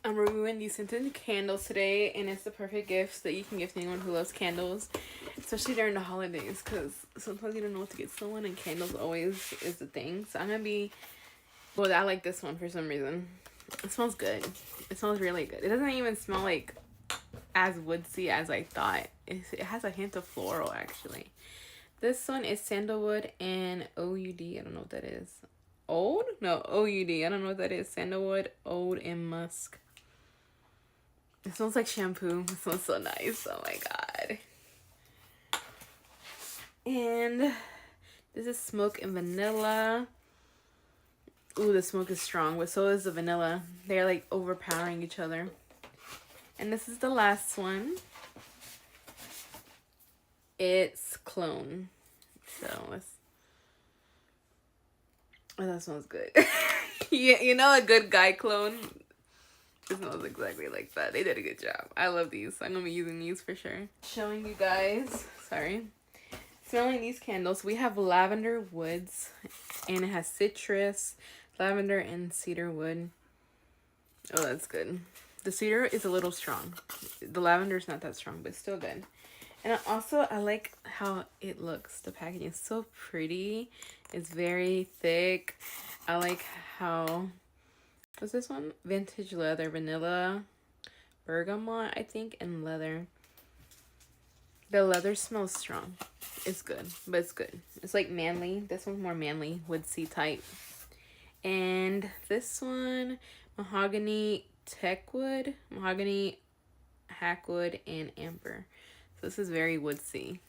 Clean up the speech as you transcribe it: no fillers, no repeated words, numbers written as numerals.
I'm reviewing these scented candles today, and it's the perfect gift that you can gift anyone who loves candles, especially during the holidays, because sometimes you don't know what to get someone, and candles always is the thing. So I'm gonna be, well, I like this one for some reason. It smells good. It smells really good. It doesn't even smell like as woodsy as I thought. It has a hint of floral, actually. This one is sandalwood and OUD. I don't know what that is. Oud? No, OUD. I don't know what that is. Sandalwood, oud, and musk. It smells like shampoo. It smells so nice. Oh my god. And this is smoke and vanilla. Ooh, the smoke is strong, but so is the vanilla. They're like overpowering each other. And this is the last one. It's clone. So let's. Oh, that smells good. Yeah, you know, a good guy clone. It smells exactly like that. They did a good job. I love these. I'm gonna be using these for sure. Showing you guys. Sorry. Smelling these candles. We have lavender woods, and it has citrus, lavender, and cedar wood. Oh, that's good. The cedar is a little strong. The lavender is not that strong, but still good. And I like how it looks. The packaging is so pretty. It's very thick. I like how, what's this one? Vintage leather, vanilla, bergamot, I think, and leather. The leather smells strong. It's good, but it's good. It's like manly. This one's more manly, woodsy type. And this one, mahogany techwood, mahogany hackwood, and amber. So this is very woodsy.